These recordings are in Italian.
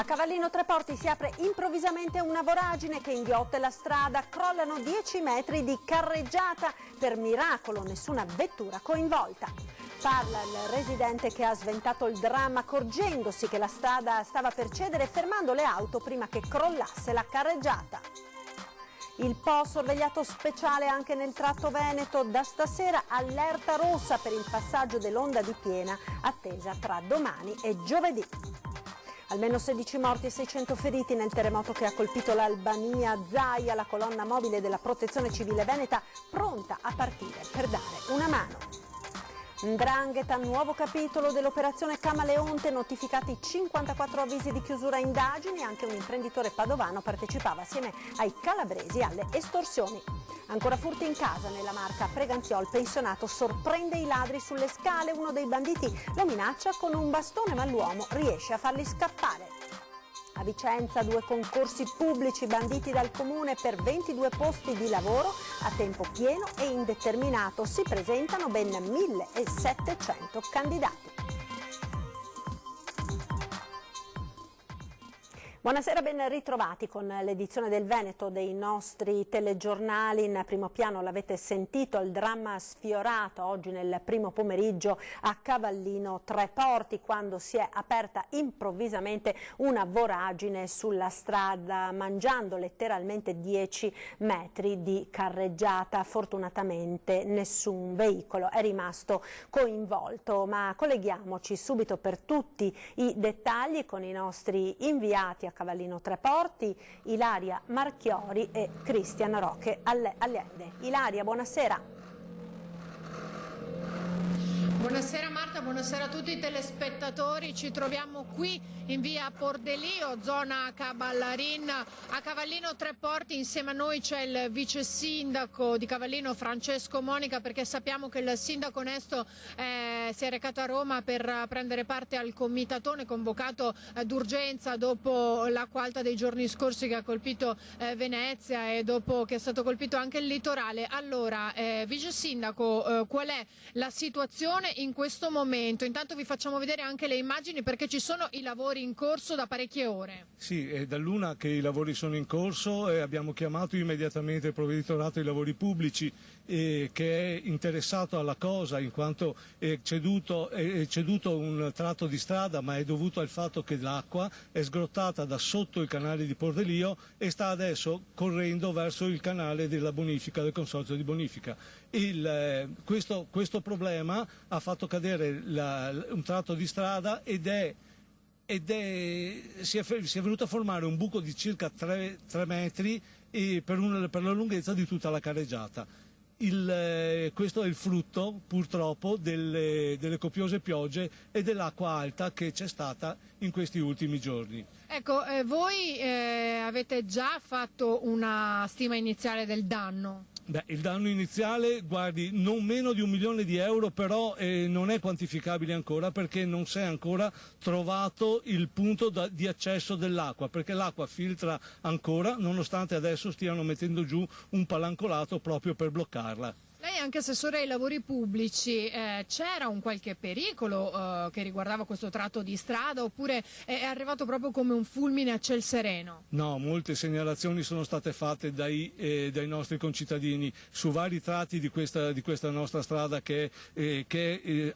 Cavallino Treporti si apre improvvisamente una voragine che inghiotte la strada, crollano 10 metri di carreggiata, per miracolo nessuna vettura coinvolta. Parla il residente che ha sventato il dramma accorgendosi che la strada stava per cedere e fermando le auto prima che crollasse la carreggiata. Il Po sorvegliato speciale anche nel tratto veneto, da stasera allerta rossa per il passaggio dell'onda di piena attesa tra domani e giovedì. Almeno 16 morti e 600 feriti nel terremoto che ha colpito l'Albania. Zaia, la colonna mobile della Protezione Civile veneta, pronta a partire per dare una mano. 'Ndrangheta, nuovo capitolo dell'operazione Camaleonte, notificati 54 avvisi di chiusura indagini, anche un imprenditore padovano partecipava assieme ai calabresi alle estorsioni. Ancora furti in casa nella Marca, Preganziol pensionato sorprende i ladri sulle scale, uno dei banditi lo minaccia con un bastone ma l'uomo riesce a farli scappare. A Vicenza 2 concorsi pubblici banditi dal comune per 22 posti di lavoro a tempo pieno e indeterminato. Si presentano ben 1700 candidati. Buonasera, ben ritrovati con l'edizione del Veneto dei nostri telegiornali. In primo piano l'avete sentito, il dramma sfiorato oggi nel primo pomeriggio a Cavallino Treporti, quando si è aperta improvvisamente una voragine sulla strada, mangiando letteralmente 10 metri di carreggiata. Fortunatamente nessun veicolo è rimasto coinvolto, ma colleghiamoci subito per tutti i dettagli con i nostri inviati a Cavallino Treporti, Ilaria Marchiori e Cristian Roque Allende. Ilaria, buonasera. Buonasera Marta, buonasera a tutti i telespettatori. Ci troviamo qui in via Pordelio, zona Caballarin, a Cavallino Treporti. Insieme a noi c'è il vice sindaco di Cavallino, Francesco Monica, perché sappiamo che il sindaco onesto si è recato a Roma per prendere parte al comitatone convocato d'urgenza dopo l'acqua alta dei giorni scorsi che ha colpito Venezia e dopo che è stato colpito anche il litorale. Allora, vice sindaco, qual è la situazione in questo momento? Intanto vi facciamo vedere anche le immagini perché ci sono i lavori in corso da parecchie ore. Sì, è dall'una che i lavori sono in corso e abbiamo chiamato immediatamente il provveditorato dei lavori pubblici che è interessato alla cosa, in quanto è ceduto un tratto di strada, ma è dovuto al fatto che l'acqua è sgrottata da sotto il canale di Pordelio e sta adesso correndo verso il canale della bonifica, del consorzio di bonifica. Questo problema ha fatto cadere un tratto di strada si è venuto a formare un buco di circa 3 metri per la lunghezza di tutta la carreggiata. Questo è il frutto purtroppo delle copiose piogge e dell'acqua alta che c'è stata in questi ultimi giorni. Ecco, voi avete già fatto una stima iniziale del danno? Beh, il danno iniziale, guardi, non meno di 1 milione di euro, però non è quantificabile ancora perché non si è ancora trovato il punto di accesso dell'acqua, perché l'acqua filtra ancora, nonostante adesso stiano mettendo giù un palancolato proprio per bloccarla. Lei è anche assessore ai lavori pubblici, c'era un qualche pericolo che riguardava questo tratto di strada oppure è arrivato proprio come un fulmine a ciel sereno? No, molte segnalazioni sono state fatte dai nostri concittadini su vari tratti di questa nostra strada che è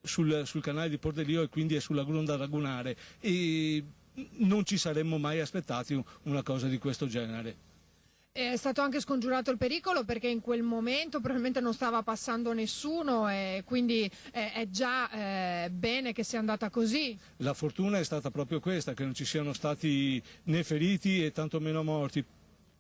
sul canale di Pordelio e quindi è sulla gronda lagunare, e non ci saremmo mai aspettati una cosa di questo genere. È stato anche scongiurato il pericolo perché in quel momento probabilmente non stava passando nessuno e quindi è già bene che sia andata così. La fortuna è stata proprio questa, che non ci siano stati né feriti e tantomeno morti.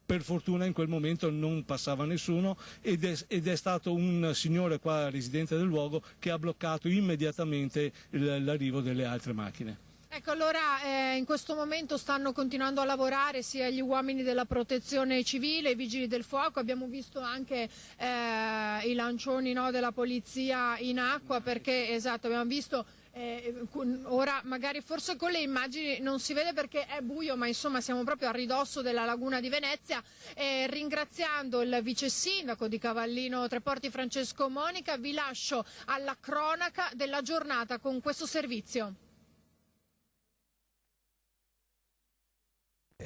Per fortuna in quel momento non passava nessuno ed è stato un signore qua residente del luogo che ha bloccato immediatamente l'arrivo delle altre macchine. Ecco, allora in questo momento stanno continuando a lavorare sia gli uomini della protezione civile, i vigili del fuoco, abbiamo visto anche i lancioni della polizia in acqua perché, esatto, abbiamo visto ora magari forse con le immagini non si vede perché è buio, ma insomma siamo proprio a ridosso della laguna di Venezia. Ringraziando il vice sindaco di Cavallino Treporti Francesco Monica, vi lascio alla cronaca della giornata con questo servizio.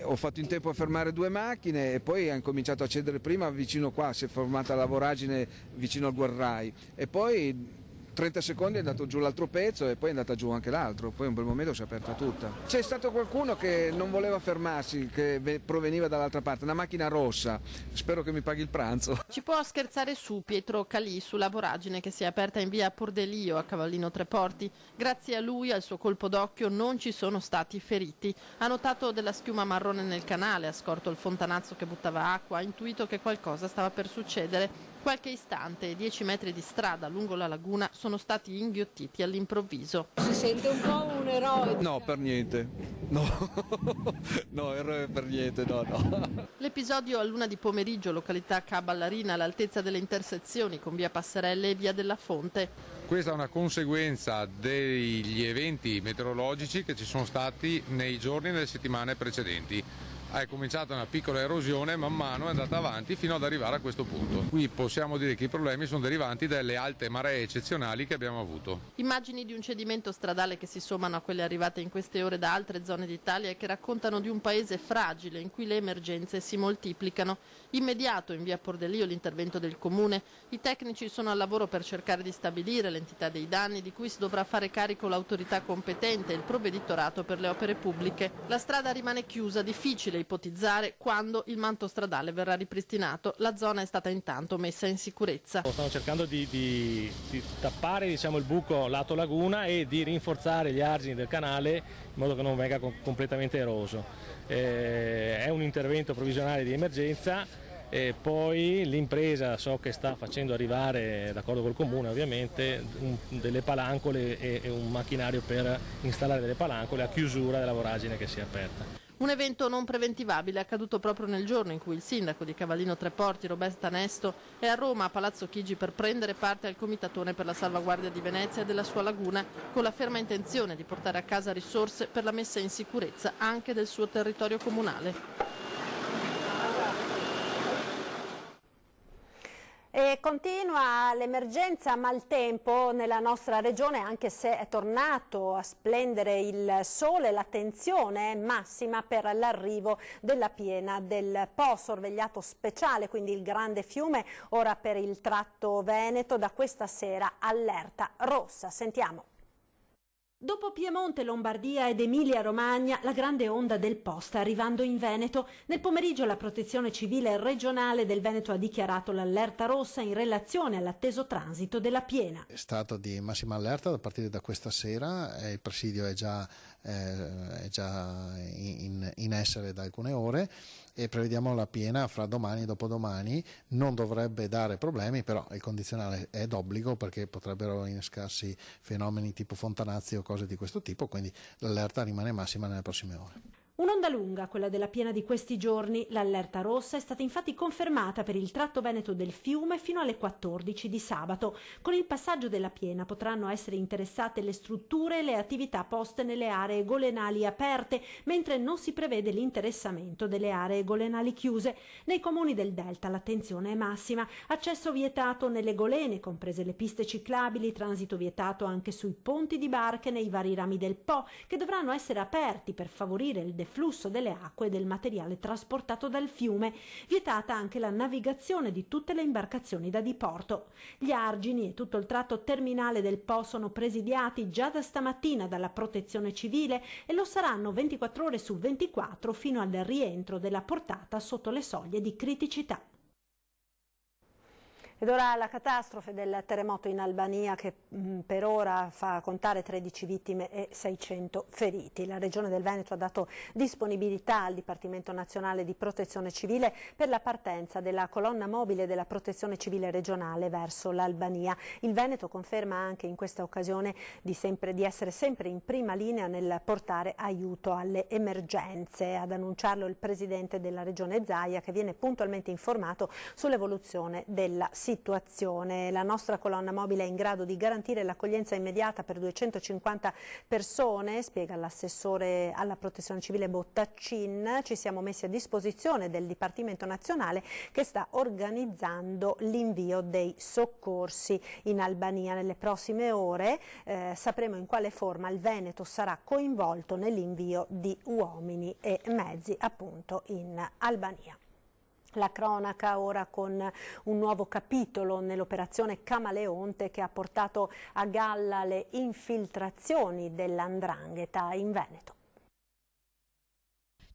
ho fatto in tempo a fermare 2 macchine e poi ha incominciato a cedere prima vicino qua, si è formata la voragine vicino al guardrail e poi 30 secondi è andato giù l'altro pezzo e poi è andata giù anche l'altro, poi in quel momento si è aperta tutta. C'è stato qualcuno che non voleva fermarsi, che proveniva dall'altra parte, una macchina rossa, spero che mi paghi il pranzo. Ci può scherzare su Pietro Calì sulla voragine che si è aperta in via Pordelio a Cavallino Treporti. Grazie a lui, al suo colpo d'occhio, non ci sono stati feriti. Ha notato della schiuma marrone nel canale, ha scorto il fontanazzo che buttava acqua, ha intuito che qualcosa stava per succedere. Qualche istante e 10 metri di strada lungo la laguna sono stati inghiottiti all'improvviso. Si sente un po' un eroe? No, per niente. No, no, eroe per niente, no. L'episodio a luna di pomeriggio, località Caballarina, all'altezza delle intersezioni con via Passerelle e via della Fonte. Questa è una conseguenza degli eventi meteorologici che ci sono stati nei giorni e nelle settimane precedenti. È cominciata una piccola erosione, man mano è andata avanti fino ad arrivare a questo punto. Qui possiamo dire che i problemi sono derivanti dalle alte maree eccezionali che abbiamo avuto. Immagini di un cedimento stradale che si sommano a quelle arrivate in queste ore da altre zone d'Italia e che raccontano di un paese fragile in cui le emergenze si moltiplicano. Immediato in via Pordelio l'intervento del comune. I tecnici sono al lavoro per cercare di stabilire l'entità dei danni di cui si dovrà fare carico l'autorità competente e il provveditorato per le opere pubbliche. La strada rimane chiusa, difficile ipotizzare quando il manto stradale verrà ripristinato. La zona è stata intanto messa in sicurezza. Stanno cercando di tappare il buco lato laguna e di rinforzare gli argini del canale in modo che non venga completamente eroso. È un intervento provvisionale di emergenza e poi l'impresa so che sta facendo arrivare, d'accordo col comune ovviamente, delle palancole e un macchinario per installare delle palancole a chiusura della voragine che si è aperta. Un evento non preventivabile accaduto proprio nel giorno in cui il sindaco di Cavallino Treporti, Roberta Nesto, è a Roma a Palazzo Chigi per prendere parte al comitatone per la salvaguardia di Venezia e della sua laguna, con la ferma intenzione di portare a casa risorse per la messa in sicurezza anche del suo territorio comunale. E continua l'emergenza maltempo nella nostra regione, anche se è tornato a splendere il sole. L'attenzione è massima per l'arrivo della piena del Po, sorvegliato speciale, quindi il grande fiume, ora per il tratto veneto, da questa sera allerta rossa. Sentiamo. Dopo Piemonte, Lombardia ed Emilia-Romagna, la grande onda del Po sta arrivando in Veneto. Nel pomeriggio la Protezione Civile regionale del Veneto ha dichiarato l'allerta rossa in relazione all'atteso transito della piena. È stato di massima allerta a partire da questa sera, il presidio è già in essere da alcune ore e prevediamo la piena fra domani e dopodomani. Non dovrebbe dare problemi, però il condizionale è d'obbligo perché potrebbero innescarsi fenomeni tipo fontanazzi o cose di questo tipo, quindi l'allerta rimane massima nelle prossime ore. Un'onda lunga, quella della piena di questi giorni. L'allerta rossa è stata infatti confermata per il tratto veneto del fiume fino alle 14 di sabato. Con il passaggio della piena potranno essere interessate le strutture e le attività poste nelle aree golenali aperte, mentre non si prevede l'interessamento delle aree golenali chiuse. Nei comuni del Delta l'attenzione è massima. Accesso vietato nelle golene, comprese le piste ciclabili, transito vietato anche sui ponti di barche nei vari rami del Po, che dovranno essere aperti per favorire il flusso delle acque e del materiale trasportato dal fiume. Vietata anche la navigazione di tutte le imbarcazioni da diporto. Gli argini e tutto il tratto terminale del Po sono presidiati già da stamattina dalla Protezione Civile e lo saranno 24 ore su 24 fino al rientro della portata sotto le soglie di criticità. Ed ora la catastrofe del terremoto in Albania che per ora fa contare 13 vittime e 600 feriti. La Regione del Veneto ha dato disponibilità al Dipartimento Nazionale di Protezione Civile per la partenza della colonna mobile della Protezione Civile regionale verso l'Albania. Il Veneto conferma anche in questa occasione di essere sempre in prima linea nel portare aiuto alle emergenze. Ad annunciarlo il Presidente della Regione Zaia, che viene puntualmente informato sull'evoluzione della situazione. situazione. La nostra colonna mobile è in grado di garantire l'accoglienza immediata per 250 persone, spiega l'assessore alla protezione civile Bottaccin. Ci siamo messi a disposizione del Dipartimento Nazionale che sta organizzando l'invio dei soccorsi in Albania. Nelle prossime ore sapremo in quale forma il Veneto sarà coinvolto nell'invio di uomini e mezzi appunto in Albania. La cronaca ora con un nuovo capitolo nell'operazione Camaleonte che ha portato a galla le infiltrazioni dell''ndrangheta in Veneto.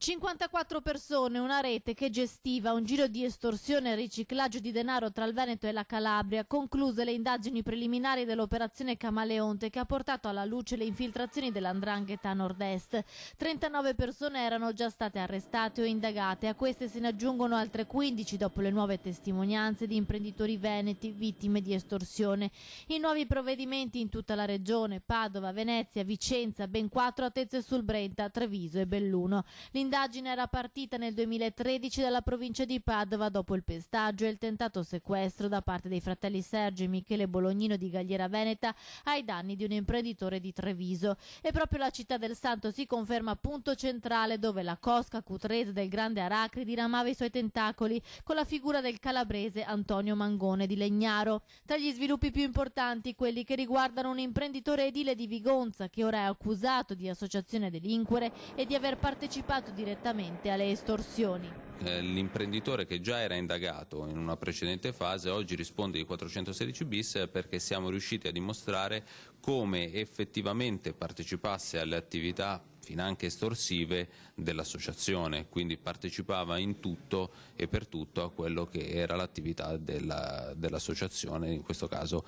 54 persone, una rete che gestiva un giro di estorsione e riciclaggio di denaro tra il Veneto e la Calabria, concluse le indagini preliminari dell'operazione Camaleonte che ha portato alla luce le infiltrazioni dell''ndrangheta a nord-est. 39 persone erano già state arrestate o indagate, a queste se ne aggiungono altre 15 dopo le nuove testimonianze di imprenditori veneti vittime di estorsione. I nuovi provvedimenti in tutta la regione, Padova, Venezia, Vicenza, ben 4 a Tezze sul Brenta, Treviso e Belluno. L'indagine era partita nel 2013 dalla provincia di Padova dopo il pestaggio e il tentato sequestro da parte dei fratelli Sergio e Michele Bolognino di Galliera Veneta ai danni di un imprenditore di Treviso. E proprio la città del Santo si conferma punto centrale dove la cosca cutrese del grande Aracri diramava i suoi tentacoli con la figura del calabrese Antonio Mangone di Legnaro. Tra gli sviluppi più importanti quelli che riguardano un imprenditore edile di Vigonza che ora è accusato di associazione a delinquere e di aver partecipato direttamente alle estorsioni. L'imprenditore che già era indagato in una precedente fase oggi risponde di 416 bis perché siamo riusciti a dimostrare come effettivamente partecipasse alle attività finanche estorsive dell'associazione, quindi partecipava in tutto e per tutto a quello che era l'attività dell'associazione, in questo caso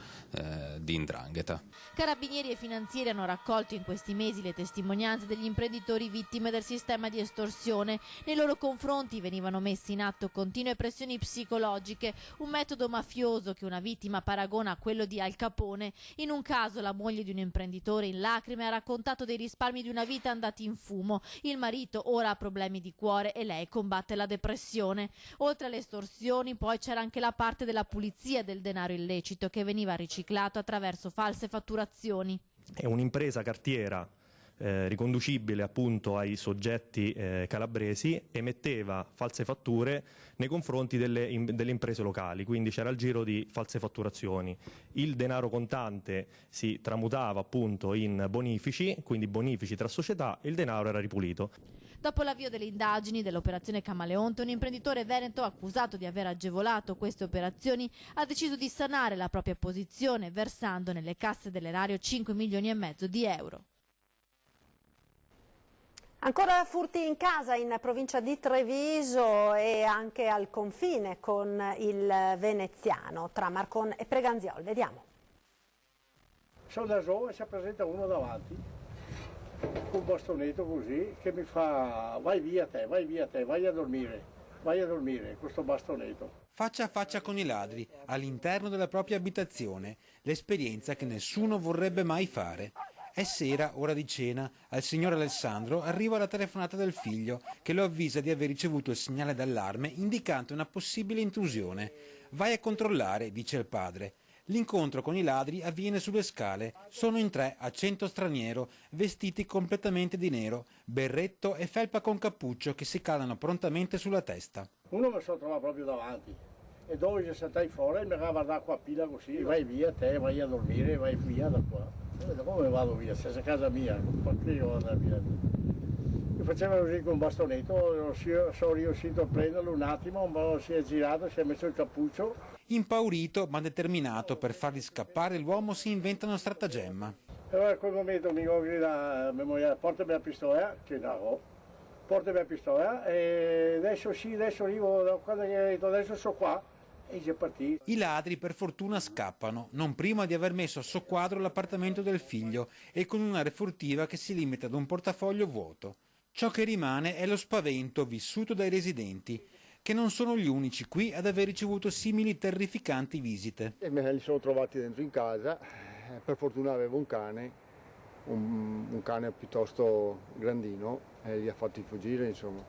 di 'ndrangheta. Carabinieri e finanzieri hanno raccolto in questi mesi le testimonianze degli imprenditori vittime del sistema di estorsione. Nei loro confronti venivano messe in atto continue pressioni psicologiche, un metodo mafioso che una vittima paragona a quello di Al Capone. In un caso la moglie di un imprenditore in lacrime ha raccontato dei risparmi di una vita andati in fumo. Il marito ora ha problemi di cuore e lei combatte la depressione. Oltre alle estorsioni poi c'era anche la parte della pulizia del denaro illecito che veniva riciclato attraverso false fatturazioni. È un'impresa cartiera riconducibile appunto ai soggetti calabresi, emetteva false fatture nei confronti delle imprese locali, quindi c'era il giro di false fatturazioni. Il denaro contante si tramutava appunto in bonifici, quindi bonifici tra società, e il denaro era ripulito. Dopo l'avvio delle indagini dell'operazione Camaleonte, un imprenditore veneto accusato di aver agevolato queste operazioni ha deciso di sanare la propria posizione versando nelle casse dell'erario 5,5 milioni di euro. Ancora furti in casa in provincia di Treviso e anche al confine con il veneziano tra Marcon e Preganziol. Vediamo. Sono da solo e si presenta uno davanti con un bastonetto così che mi fa vai via te, vai a dormire, questo bastonetto. Faccia a faccia con i ladri all'interno della propria abitazione, l'esperienza che nessuno vorrebbe mai fare. È sera, ora di cena, al signor Alessandro arriva la telefonata del figlio che lo avvisa di aver ricevuto il segnale d'allarme indicante una possibile intrusione. Vai a controllare, dice il padre. L'incontro con i ladri avviene sulle scale. Sono in 3, accento straniero, vestiti completamente di nero, berretto e felpa con cappuccio che si calano prontamente sulla testa. Uno mi sono trovato proprio davanti e dove ci sentai fuori mi ha guardato qua pila così, vai via te, vai a dormire, vai via da qua. Come vado via? Se è casa mia, perché io vado via? Mi faceva così con un bastonetto, sono riuscito a prenderlo un attimo, ma si è girato, si è messo il cappuccio. Impaurito ma determinato per farli scappare, l'uomo si inventa uno stratagemma. Allora a quel momento mi grida mia moglie, portami la pistola, che no, portami la pistola e adesso arrivo, quando gli ho detto adesso sono qua. E già partito. I ladri per fortuna scappano, non prima di aver messo a soqquadro l'appartamento del figlio e con una refurtiva che si limita ad un portafoglio vuoto. Ciò che rimane è lo spavento vissuto dai residenti, che non sono gli unici qui ad aver ricevuto simili terrificanti visite. E me li sono trovati dentro in casa, per fortuna avevo un cane, un cane piuttosto grandino, e li ha fatti fuggire insomma,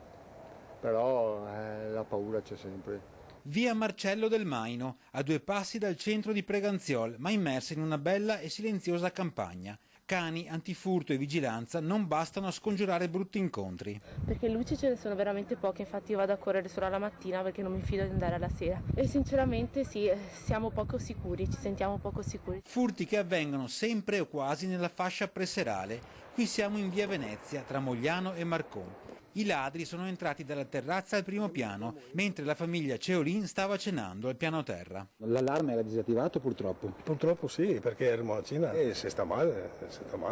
però la paura c'è sempre. via Marcello del Maino, a 2 passi dal centro di Preganziol, ma immersa in una bella e silenziosa campagna. Cani, antifurto e vigilanza non bastano a scongiurare brutti incontri. Perché luci ce ne sono veramente poche, infatti io vado a correre solo alla mattina perché non mi fido di andare alla sera. E sinceramente sì, siamo poco sicuri, ci sentiamo poco sicuri. Furti che avvengono sempre o quasi nella fascia preserale. Qui siamo in via Venezia, tra Mogliano e Marcon. I ladri sono entrati dalla terrazza al primo piano, mentre la famiglia Ceolin stava cenando al piano terra. L'allarme era disattivato purtroppo? Purtroppo sì, perché eravamo a cena e se sta male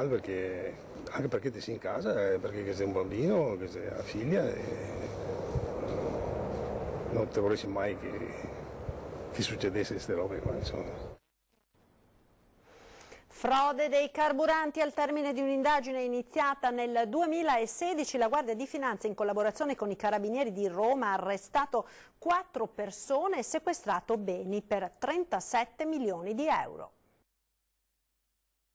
perché, anche perché ti sei in casa, perché sei un bambino, che sei una figlia e non te vorresti mai che succedesse queste robe qua, insomma. Frode dei carburanti. Al termine di un'indagine iniziata nel 2016, la Guardia di Finanza, in collaborazione con i Carabinieri di Roma, ha arrestato 4 persone e sequestrato beni per 37 milioni di euro.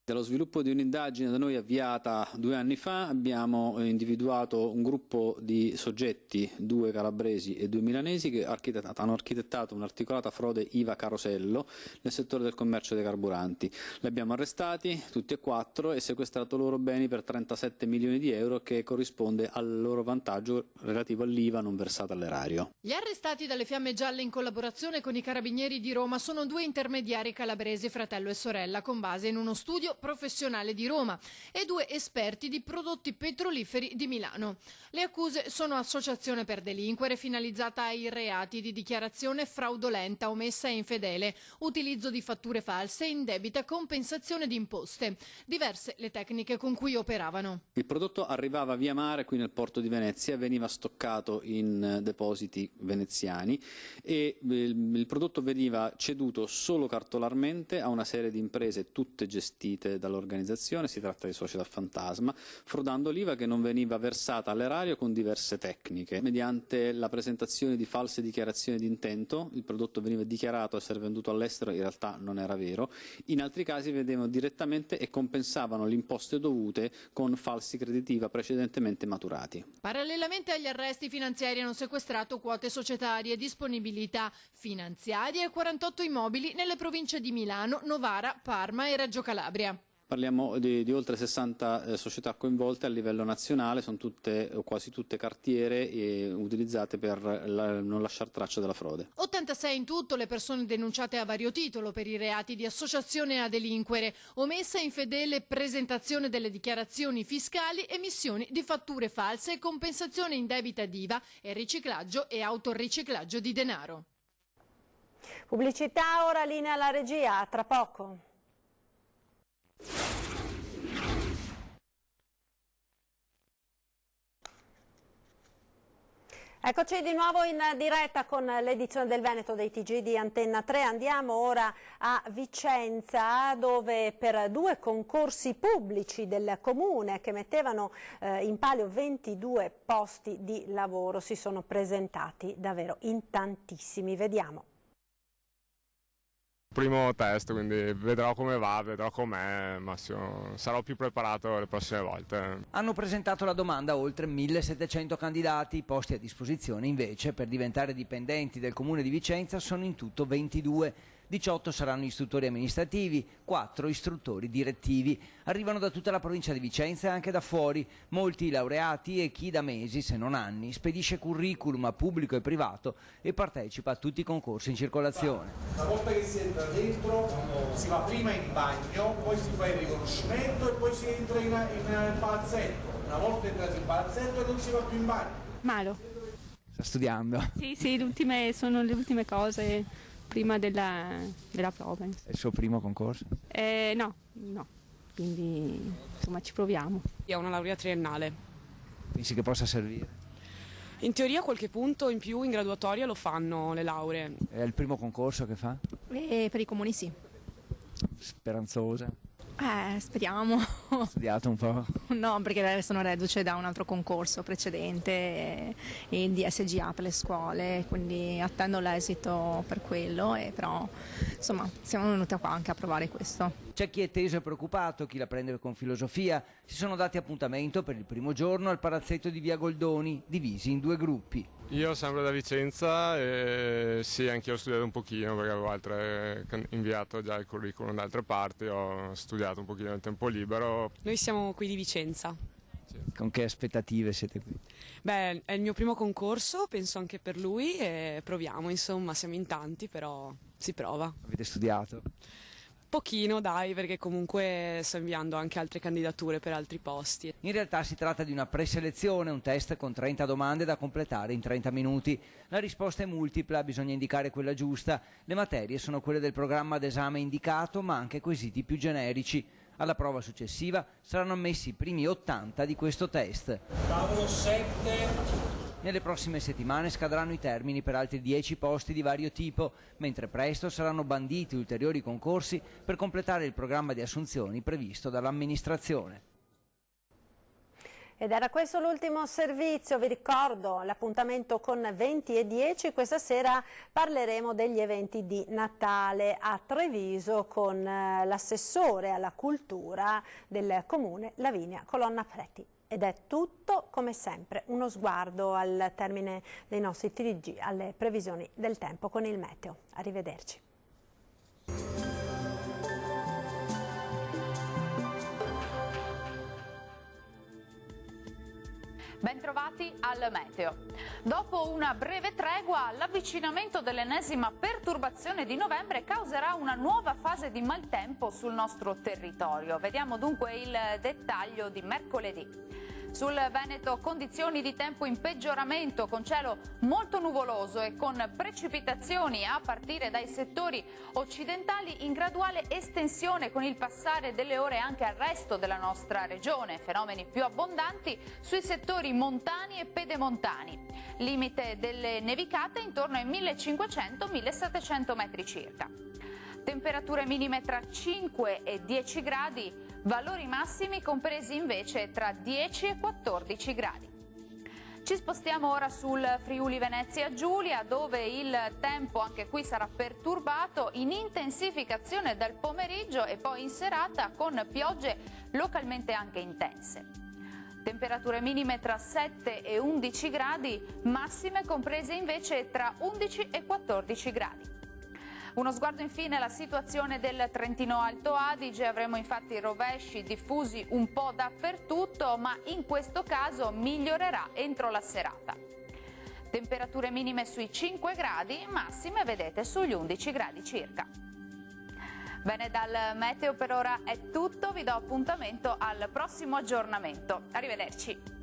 Dello sviluppo di un'indagine da noi avviata 2 anni fa abbiamo individuato un gruppo di soggetti, 2 calabresi e 2 milanesi, che hanno architettato un'articolata frode IVA carosello nel settore del commercio dei carburanti. Li abbiamo arrestati tutti e 4 e sequestrato loro beni per 37 milioni di euro, che corrisponde al loro vantaggio relativo all'IVA non versata all'erario. Gli arrestati dalle Fiamme Gialle in collaborazione con i Carabinieri di Roma sono 2 intermediari calabresi, fratello e sorella, con base in uno studio professionale di Roma, e 2 esperti di prodotti petroliferi di Milano. Le accuse sono associazione per delinquere finalizzata ai reati di dichiarazione fraudolenta, omessa e infedele, utilizzo di fatture false e indebita compensazione di imposte. Diverse le tecniche con cui operavano. Il prodotto arrivava via mare qui nel porto di Venezia, veniva stoccato in depositi veneziani e il prodotto veniva ceduto solo cartolarmente a una serie di imprese tutte gestite dall'organizzazione. Si tratta di società fantasma, frodando l'IVA che non veniva versata all'erario con diverse tecniche. Mediante la presentazione di false dichiarazioni di intento, il prodotto veniva dichiarato essere venduto all'estero, in realtà non era vero. In altri casi vedevano direttamente e compensavano le imposte dovute con falsi crediti IVA precedentemente maturati. Parallelamente agli arresti finanziari hanno sequestrato quote societarie, disponibilità finanziarie e 48 immobili nelle province di Milano, Novara, Parma e Reggio Calabria. Parliamo di oltre 60 società coinvolte a livello nazionale, sono tutte o quasi tutte cartiere utilizzate per non lasciare traccia della frode. 86 in tutto le persone denunciate a vario titolo per i reati di associazione a delinquere, omessa e infedele presentazione delle dichiarazioni fiscali, emissioni di fatture false, compensazione indebita d'IVA e riciclaggio e autoriciclaggio di denaro. Pubblicità, ora linea alla regia, tra poco. Eccoci di nuovo in diretta con l'edizione del Veneto dei TG di Antenna 3. Andiamo ora a Vicenza, dove per 2 concorsi pubblici del comune che mettevano in palio 22 posti di lavoro si sono presentati davvero in tantissimi. Vediamo. Primo test, quindi vedrò come va, vedrò com'è, Massimo, sarò più preparato le prossime volte. Hanno presentato la domanda oltre 1700 candidati, posti a disposizione invece per diventare dipendenti del comune di Vicenza sono in tutto 22. 18 saranno istruttori amministrativi, 4 istruttori direttivi. Arrivano da tutta la provincia di Vicenza e anche da fuori, molti laureati e chi da mesi, se non anni, spedisce curriculum a pubblico e privato e partecipa a tutti i concorsi in circolazione. Una volta che si entra dentro si va prima in bagno, poi si fa il riconoscimento e poi si entra in palazzetto. Una volta entrati in palazzetto non si va più in bagno. Malo. Sta studiando? Sì, sono le ultime cose prima della prova. È il suo primo concorso? No, quindi insomma ci proviamo. Io ho una laurea triennale. Pensi che possa servire? In teoria qualche punto in più in graduatoria lo fanno le lauree. È il primo concorso che fa? Per i comuni sì. Speranzosa? Speriamo. Ho studiato un po'? No, perché sono reduce da un altro concorso precedente in DSGA per le scuole, quindi attendo l'esito per quello, però insomma siamo venuti qua anche a provare questo. C'è chi è teso e preoccupato, chi la prende con filosofia. Si sono dati appuntamento per il primo giorno al palazzetto di Via Goldoni, divisi in 2 gruppi. Io sempre da Vicenza e sì, anch'io ho studiato un pochino perché avevo inviato già il curriculum da altre parti, ho studiato un pochino nel tempo libero. Noi siamo qui di Vicenza. Con che aspettative siete qui? Beh, è il mio primo concorso, penso anche per lui, e proviamo, insomma, siamo in tanti, però si prova. Avete studiato? Pochino, dai, perché comunque sto inviando anche altre candidature per altri posti. In realtà si tratta di una preselezione, un test con 30 domande da completare in 30 minuti. La risposta è multipla, bisogna indicare quella giusta. Le materie sono quelle del programma d'esame indicato, ma anche quesiti più generici. Alla prova successiva saranno ammessi i primi 80 di questo test. Tavolo 7. Nelle prossime settimane scadranno i termini per altri 10 posti di vario tipo, mentre presto saranno banditi ulteriori concorsi per completare il programma di assunzioni previsto dall'amministrazione. Ed era questo l'ultimo servizio, vi ricordo l'appuntamento con 20:10, questa sera parleremo degli eventi di Natale a Treviso con l'assessore alla cultura del comune Lavinia Colonna Preti. Ed è tutto, come sempre, uno sguardo al termine dei nostri TG, alle previsioni del tempo con il meteo. Arrivederci. Bentrovati al meteo. Dopo una breve tregua, l'avvicinamento dell'ennesima perturbazione di novembre causerà una nuova fase di maltempo sul nostro territorio. Vediamo dunque il dettaglio di mercoledì. Sul Veneto condizioni di tempo in peggioramento, con cielo molto nuvoloso e con precipitazioni a partire dai settori occidentali in graduale estensione con il passare delle ore anche al resto della nostra regione. Fenomeni più abbondanti sui settori montani e pedemontani. Limite delle nevicate intorno ai 1500-1700 metri circa. Temperature minime tra 5 e 10 gradi, valori massimi compresi invece tra 10 e 14 gradi. Ci spostiamo ora sul Friuli Venezia Giulia, dove il tempo anche qui sarà perturbato in intensificazione dal pomeriggio e poi in serata con piogge localmente anche intense. Temperature minime tra 7 e 11 gradi, massime comprese invece tra 11 e 14 gradi. Uno sguardo infine alla situazione del Trentino Alto Adige, avremo infatti rovesci diffusi un po' dappertutto, ma in questo caso migliorerà entro la serata. Temperature minime sui 5 gradi, massime vedete sugli 11 gradi circa. Bene, dal meteo per ora è tutto, vi do appuntamento al prossimo aggiornamento. Arrivederci.